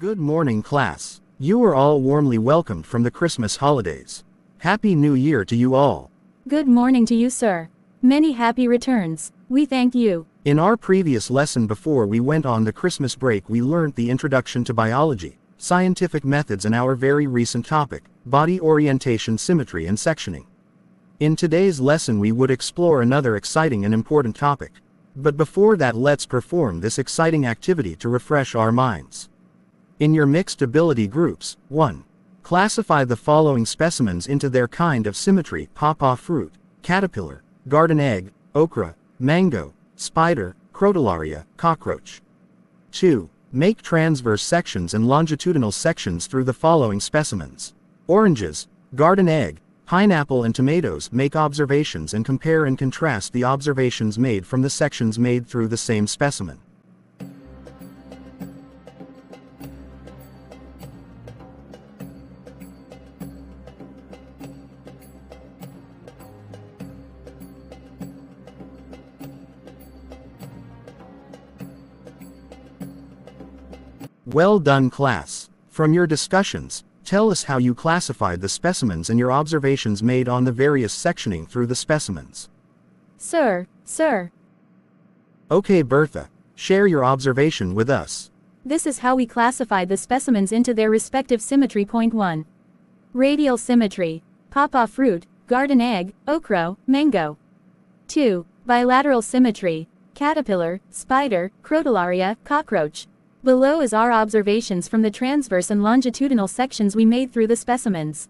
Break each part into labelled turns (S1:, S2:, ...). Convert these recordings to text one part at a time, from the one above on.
S1: Good morning, class. You are all warmly welcomed from the Christmas holidays. Happy New Year to you all.
S2: Good morning to you, sir. Many happy returns. We thank you.
S1: In our previous lesson before we went on the Christmas break, we learned the introduction to biology, scientific methods, and our very recent topic, body orientation, symmetry, and sectioning. In today's lesson we would explore another exciting and important topic. But before that, let's perform this exciting activity to refresh our minds. In your mixed ability groups, 1. Classify the following specimens into their kind of symmetry: pawpaw fruit, caterpillar, garden egg, okra, mango, spider, crotalaria, cockroach. 2. Make transverse sections and longitudinal sections through the following specimens: oranges, garden egg, pineapple, and tomatoes. Make observations and compare and contrast the observations made from the sections made through the same specimen. Well done, class. From your discussions, tell us how you classified the specimens and your observations made on the various sectioning through the specimens.
S2: Sir.
S1: Okay, Bertha, share your observation with us.
S2: This is how we classified the specimens into their respective symmetry. Point 1. Radial symmetry: pawpaw fruit, garden egg, okra, mango. 2. Bilateral symmetry: caterpillar, spider, crotalaria, cockroach. Below is our observations from the transverse and longitudinal sections we made through the specimens.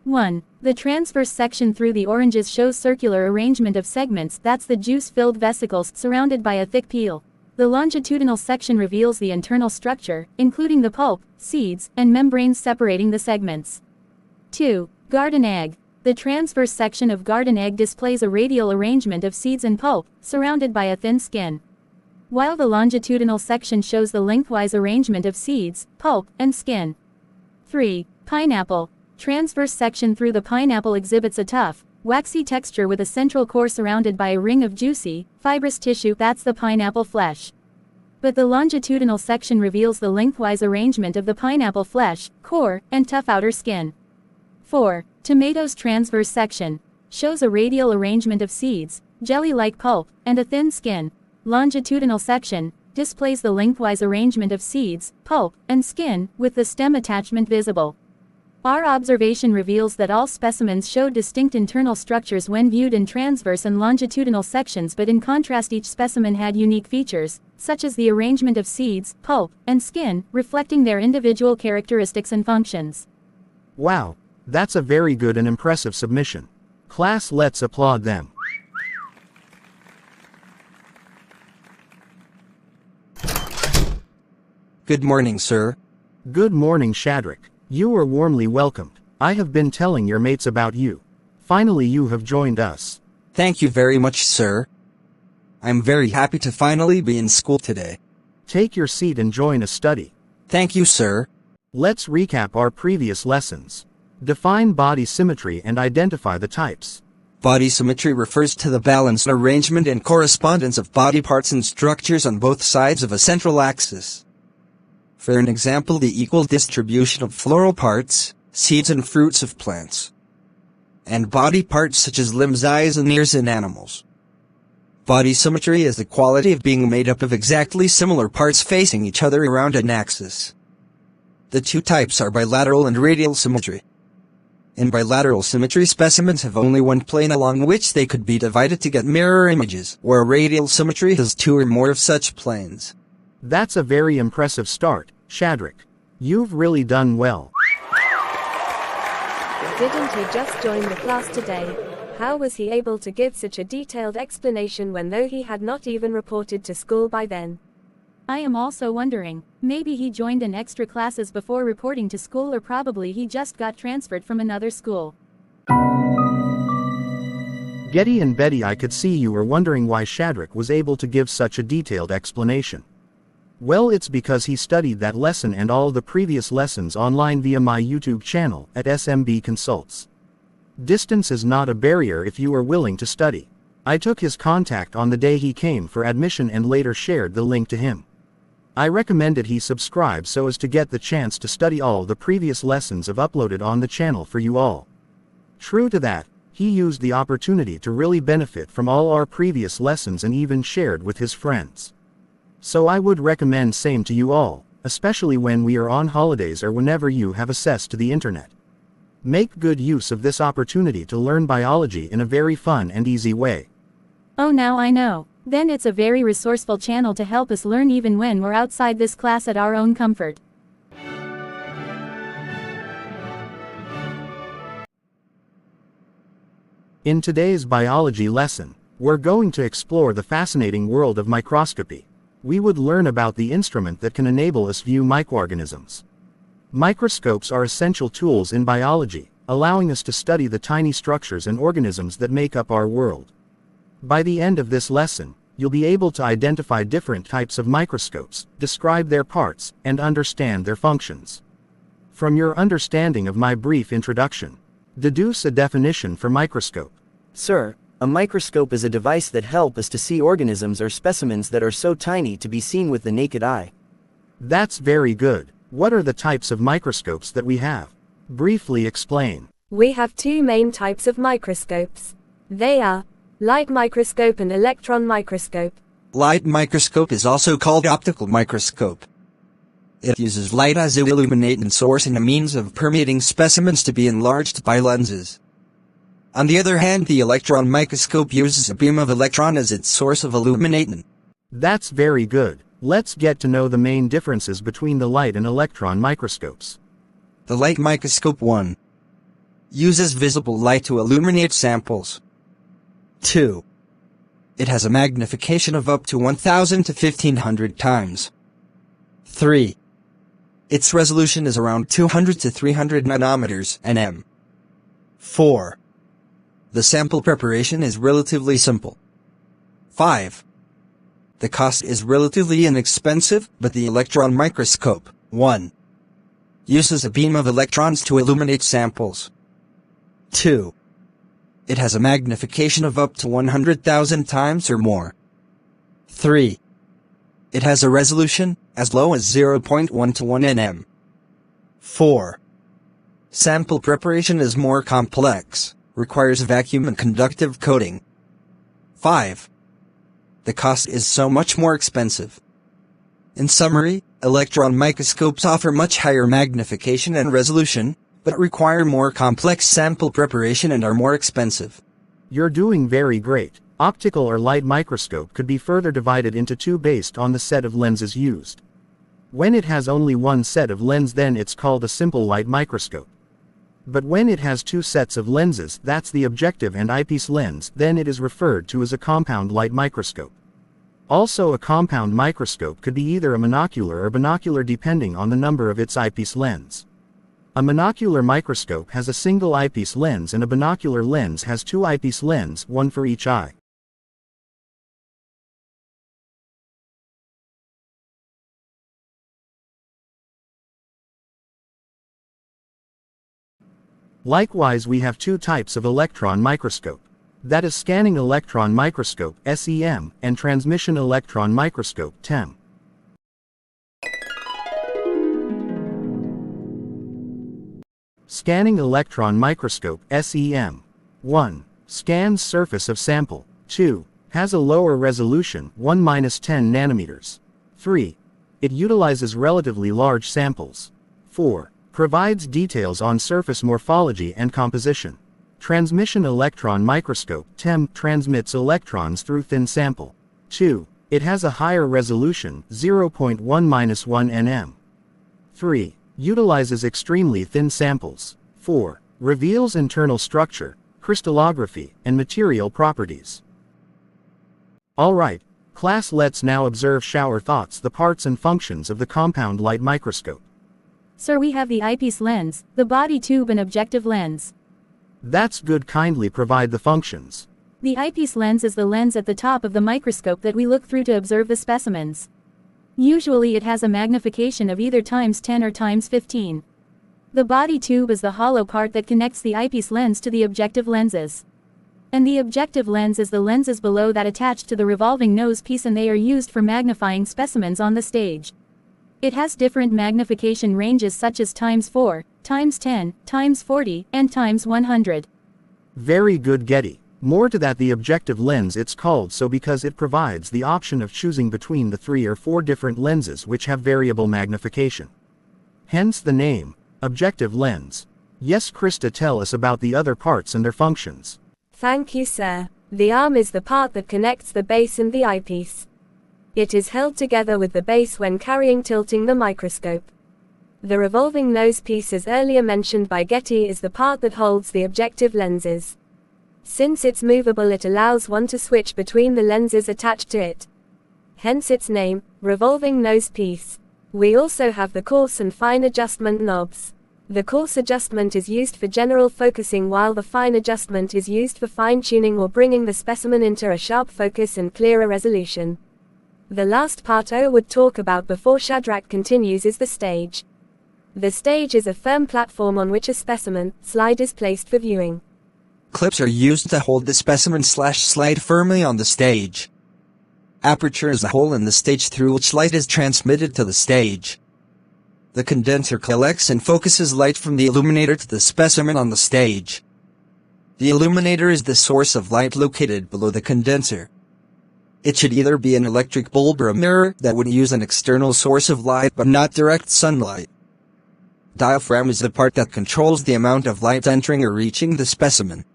S2: 1. The transverse section through the oranges shows circular arrangement of segments, that's the juice-filled vesicles, surrounded by a thick peel. The longitudinal section reveals the internal structure, including the pulp, seeds, and membranes separating the segments. 2. Garden egg. The transverse section of garden egg displays a radial arrangement of seeds and pulp, surrounded by a thin skin, while the longitudinal section shows the lengthwise arrangement of seeds, pulp, and skin. 3. Pineapple. Transverse section through the pineapple exhibits a tough, waxy texture with a central core surrounded by a ring of juicy, fibrous tissue, that's the pineapple flesh. But the longitudinal section reveals the lengthwise arrangement of the pineapple flesh, core, and tough outer skin. 4. Tomatoes. Transverse section shows a radial arrangement of seeds, jelly-like pulp, and a thin skin. Longitudinal section displays the lengthwise arrangement of seeds, pulp, and skin, with the stem attachment visible. Our observation reveals that all specimens show distinct internal structures when viewed in transverse and longitudinal sections, but in contrast each specimen had unique features, such as the arrangement of seeds, pulp, and skin, reflecting their individual characteristics and functions.
S1: Wow, that's a very good and impressive submission. Class, let's applaud them.
S3: Good morning, sir.
S1: Good morning, Shadrach. You are warmly welcomed. I have been telling your mates about you. Finally you have joined us.
S3: Thank you very much, sir. I'm very happy to finally be in school today.
S1: Take your seat and join us study.
S3: Thank you, sir.
S1: Let's recap our previous lessons. Define body symmetry and identify the types.
S3: Body symmetry refers to the balanced arrangement and correspondence of body parts and structures on both sides of a central axis. For an example, the equal distribution of floral parts, seeds and fruits of plants, and body parts such as limbs, eyes and ears in animals. Body symmetry is the quality of being made up of exactly similar parts facing each other around an axis. The two types are bilateral and radial symmetry. In bilateral symmetry, specimens have only one plane along which they could be divided to get mirror images, where radial symmetry has two or more of such planes.
S1: That's a very impressive start, Shadrach. You've really done well.
S4: Didn't he just join the class today? How was he able to give such a detailed explanation when though he had not even reported to school by then?
S2: I am also wondering, maybe he joined in extra classes before reporting to school, or probably he just got transferred from another school.
S1: Getty and Betty, I could see you were wondering why Shadrach was able to give such a detailed explanation. Well, it's because he studied that lesson and all the previous lessons online via my YouTube channel at SMB Consults. Distance is not a barrier if you are willing to study. I took his contact on the day he came for admission and later shared the link to him. I recommended he subscribe so as to get the chance to study all the previous lessons I've uploaded on the channel for you all. True to that, he used the opportunity to really benefit from all our previous lessons and even shared with his friends. So I would recommend same to you all, especially when we are on holidays or whenever you have access to the internet. Make good use of this opportunity to learn biology in a very fun and easy way.
S2: Oh, now I know. Then it's a very resourceful channel to help us learn even when we're outside this class at our own comfort.
S1: In today's biology lesson, we're going to explore the fascinating world of microscopy. We would learn about the instrument that can enable us view microorganisms. Microscopes are essential tools in biology, allowing us to study the tiny structures and organisms that make up our world. By the end of this lesson, you'll be able to identify different types of microscopes, describe their parts, and understand their functions. From your understanding of my brief introduction, deduce a definition for microscope.
S5: Sir, a microscope is a device that helps us to see organisms or specimens that are so tiny to be seen with the naked eye.
S1: That's very good. What are the types of microscopes that we have? Briefly explain.
S4: We have two main types of microscopes. They are light microscope and electron microscope.
S3: Light microscope is also called optical microscope. It uses light as an illuminating source and a means of permitting specimens to be enlarged by lenses. On the other hand, the electron microscope uses a beam of electron as its source of illuminating.
S1: That's very good. Let's get to know the main differences between the light and electron microscopes.
S3: The light microscope 1 uses visible light to illuminate samples. 2. It has a magnification of up to 1000 to 1500 times. 3. Its resolution is around 200 to 300 nanometers nm. 4. The sample preparation is relatively simple. 5. The cost is relatively inexpensive, but the electron microscope 1 uses a beam of electrons to illuminate samples. 2. It has a magnification of up to 100,000 times or more. 3. It has a resolution as low as 0.1 to 1 nm. 4. Sample preparation is more complex, requires vacuum and conductive coating. 5. The cost is so much more expensive. In summary, electron microscopes offer much higher magnification and resolution, but require more complex sample preparation and are more expensive.
S1: You're doing very great. Optical or light microscope could be further divided into two based on the set of lenses used. When it has only one set of lens, then it's called a simple light microscope. But when it has two sets of lenses, that's the objective and eyepiece lens, then it is referred to as a compound light microscope. Also, a compound microscope could be either a monocular or binocular depending on the number of its eyepiece lens. A monocular microscope has a single eyepiece lens and a binocular lens has two eyepiece lens, one for each eye. Likewise, we have two types of electron microscope. That is scanning electron microscope (SEM) and transmission electron microscope (TEM). Scanning electron microscope (SEM). 1. Scans surface of sample. 2. Has a lower resolution, 1-10 nanometers. 3. It utilizes relatively large samples. 4. Provides details on surface morphology and composition. Transmission electron microscope (TEM) transmits electrons through thin sample. 2. It has a higher resolution, 0.1-1 nm. 3. Utilizes extremely thin samples. 4. Reveals internal structure, crystallography, and material properties. Alright, class, let's now observe shower thoughts the parts and functions of the compound light microscope.
S2: Sir, we have the eyepiece lens, the body tube and objective lens.
S1: That's good. Kindly provide the functions.
S2: The eyepiece lens is the lens at the top of the microscope that we look through to observe the specimens. Usually it has a magnification of either ×10 or ×15. The body tube is the hollow part that connects the eyepiece lens to the objective lenses. And the objective lens is the lenses below that attach to the revolving nose piece, and they are used for magnifying specimens on the stage. It has different magnification ranges such as ×4, ×10, ×40, and ×100.
S1: Very good, Getty. More to that, the objective lens, it's called so because it provides the option of choosing between the 3 or 4 different lenses which have variable magnification. Hence the name, objective lens. Yes, Krista, tell us about the other parts and their functions.
S4: Thank you, sir. The arm is the part that connects the base and the eyepiece. It is held together with the base when tilting the microscope. The revolving nose piece, as earlier mentioned by Getty, is the part that holds the objective lenses. Since it's movable, it allows one to switch between the lenses attached to it. Hence its name, revolving nose piece. We also have the coarse and fine adjustment knobs. The coarse adjustment is used for general focusing, while the fine adjustment is used for fine-tuning or bringing the specimen into a sharp focus and clearer resolution. The last part I would talk about before Shadrach continues is the stage. The stage is a firm platform on which a specimen slide is placed for viewing.
S3: Clips are used to hold the specimen/slide firmly on the stage. Aperture is a hole in the stage through which light is transmitted to the stage. The condenser collects and focuses light from the illuminator to the specimen on the stage. The illuminator is the source of light located below the condenser. It should either be an electric bulb or a mirror that would use an external source of light but not direct sunlight. Diaphragm is the part that controls the amount of light entering or reaching the specimen.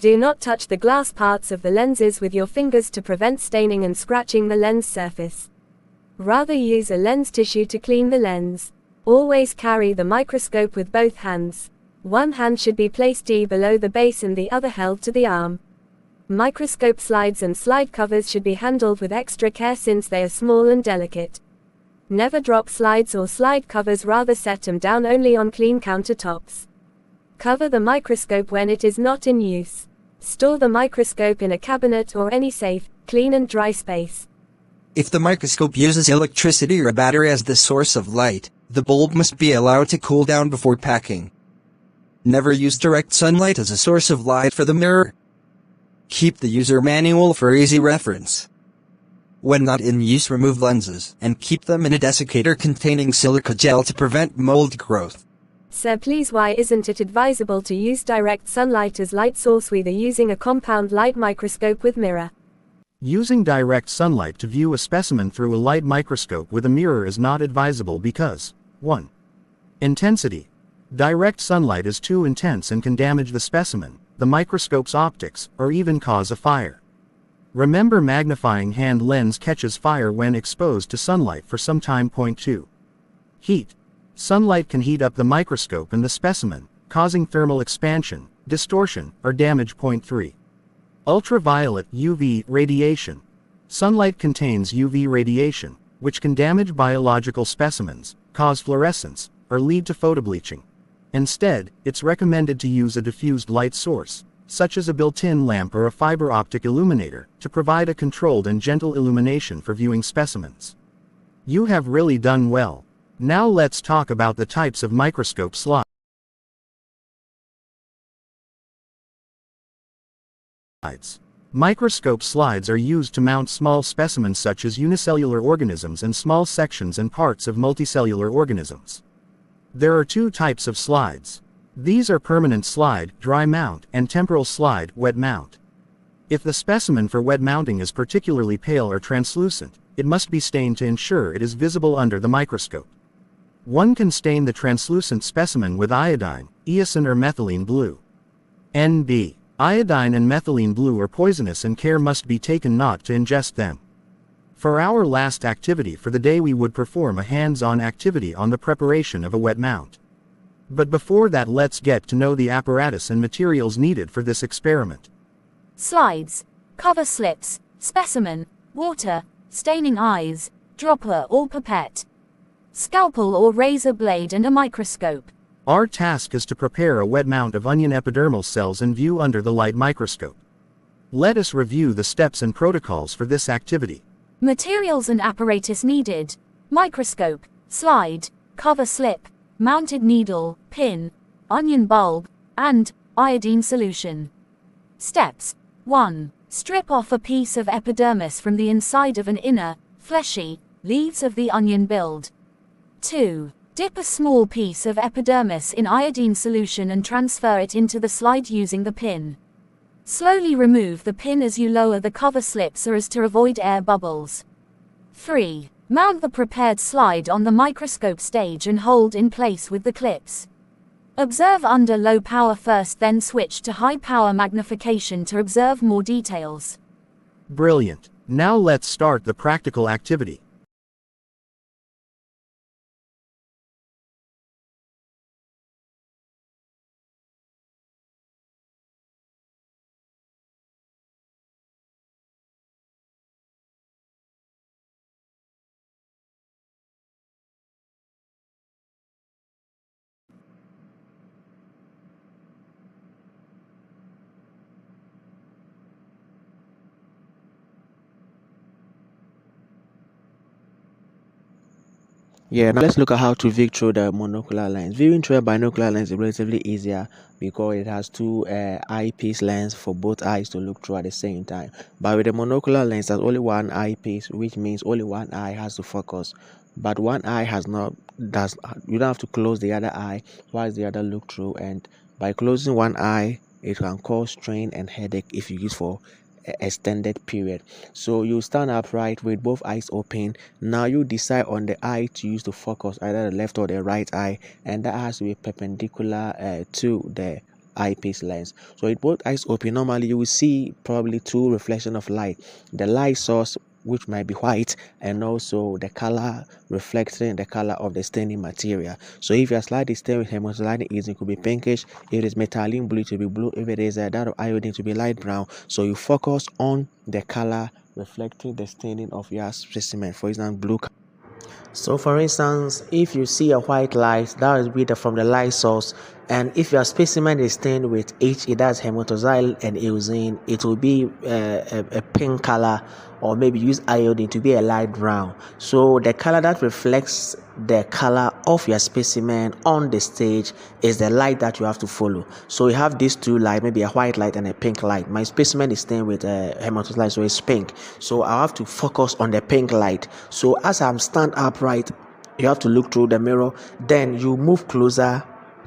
S4: Do not touch the glass parts of the lenses with your fingers to prevent staining and scratching the lens surface. Rather, use a lens tissue to clean the lens. Always carry the microscope with both hands. One hand should be placed below the base and the other held to the arm. Microscope slides and slide covers should be handled with extra care since they are small and delicate. Never drop slides or slide covers, rather set them down only on clean countertops. Cover the microscope when it is not in use. Store the microscope in a cabinet or any safe, clean and dry space.
S3: If the microscope uses electricity or a battery as the source of light, the bulb must be allowed to cool down before packing. Never use direct sunlight as a source of light for the mirror. Keep the user manual for easy reference. When not in use, remove lenses and keep them in a desiccator containing silica gel to prevent mold growth.
S4: Sir, please, why isn't it advisable to use direct sunlight as light source, whether using a compound light microscope with mirror?
S1: Using direct sunlight to view a specimen through a light microscope with a mirror is not advisable because 1. Intensity. Direct sunlight is too intense and can damage the specimen, the microscope's optics, or even cause a fire. Remember, magnifying hand lens catches fire when exposed to sunlight for some time. 2. Heat. Sunlight can heat up the microscope and the specimen, causing thermal expansion, distortion, or damage. 3. Ultraviolet (UV) radiation. Sunlight contains UV radiation, which can damage biological specimens, cause fluorescence, or lead to photobleaching. Instead, it's recommended to use a diffused light source, such as a built-in lamp or a fiber optic illuminator, to provide a controlled and gentle illumination for viewing specimens. You have really done well. Now let's talk about the types of microscope slides. Microscope slides are used to mount small specimens such as unicellular organisms and small sections and parts of multicellular organisms. There are 2 types of slides. These are permanent slide, dry mount, and temporal slide, wet mount. If the specimen for wet mounting is particularly pale or translucent, it must be stained to ensure it is visible under the microscope. One can stain the translucent specimen with iodine, eosin, or methylene blue. N.B. Iodine and methylene blue are poisonous and care must be taken not to ingest them. For our last activity for the day, we would perform a hands-on activity on the preparation of a wet mount. But before that, let's get to know the apparatus and materials needed for this experiment.
S2: Slides, cover slips, specimen, water, staining eyes, dropper or pipette, scalpel or razor blade and a microscope.
S1: Our task is to prepare a wet mount of onion epidermal cells and view under the light microscope. Let us review the steps and protocols for this activity.
S2: Materials and apparatus needed: microscope, slide, cover slip, mounted needle, pin, onion bulb, and iodine solution. Steps: 1. Strip off a piece of epidermis from the inside of an inner, fleshy, leaves of the onion build. 2. Dip a small piece of epidermis in iodine solution and transfer it into the slide using the pin. Slowly remove the pin as you lower the cover slip so as to avoid air bubbles. 3. Mount the prepared slide on the microscope stage and hold in place with the clips. Observe under low power first, then switch to high power magnification to observe more details.
S1: Brilliant. Now let's start the practical activity.
S6: Yeah, now let's look at how to view through the monocular lens. Viewing through a binocular lens is relatively easier because it has two eyepiece lens for both eyes to look through at the same time. But with the monocular lens, there's only one eyepiece, which means only one eye has to focus. But one eye you don't have to close the other eye whilst the other look through, and by closing one eye, it can cause strain and headache if you use for extended period. So you stand upright with both eyes open. Now you decide on the eye to use to focus, either the left or the right eye, and that has to be perpendicular to the eyepiece lens. So with both eyes open, normally you will see probably two reflections of light: the light source, which might be white, and also the color reflecting the color of the staining material. So if your slide is stained with hematoxylin, it could be pinkish. If it is metallene blue, to be blue. If it is that of iodine, to be light brown. So you focus on the color reflecting the staining of your specimen, for example blue. So for instance, if you see a white light, that will be from the light source, and if your specimen is stained with HE, that's hematoxylin and eosine, it will be a pink color, or maybe use iodine to be a light brown. So the color that reflects the color of your specimen on the stage is the light that you have to follow. So you have these two lights, maybe a white light and a pink light. My specimen is stained with hematoxylin, so it's pink. So I have to focus on the pink light. So as I'm stand upright, you have to look through the mirror. Then you move closer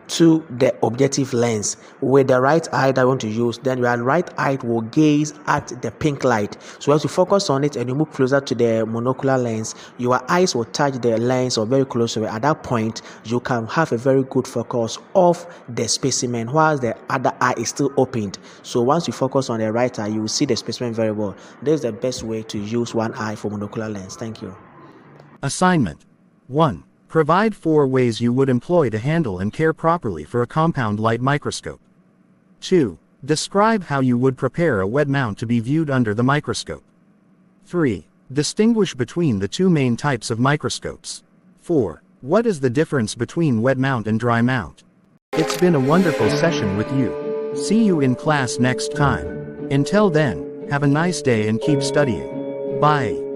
S6: to the objective lens with the right eye that you want to use. Then your right eye will gaze at the pink light. So as you focus on it and you move closer to the monocular lens, your eyes will touch the lens or very close to it. At that point, you can have a very good focus of the specimen whilst the other eye is still opened. So once you focus on the right eye, you will see the specimen very well. This is the best way to use one eye for monocular lens. Thank you.
S1: Assignment 1. Provide 4 ways you would employ to handle and care properly for a compound light microscope. 2. Describe how you would prepare a wet mount to be viewed under the microscope. 3. Distinguish between the two main types of microscopes. 4. What is the difference between wet mount and dry mount? It's been a wonderful session with you. See you in class next time. Until then, have a nice day and keep studying. Bye.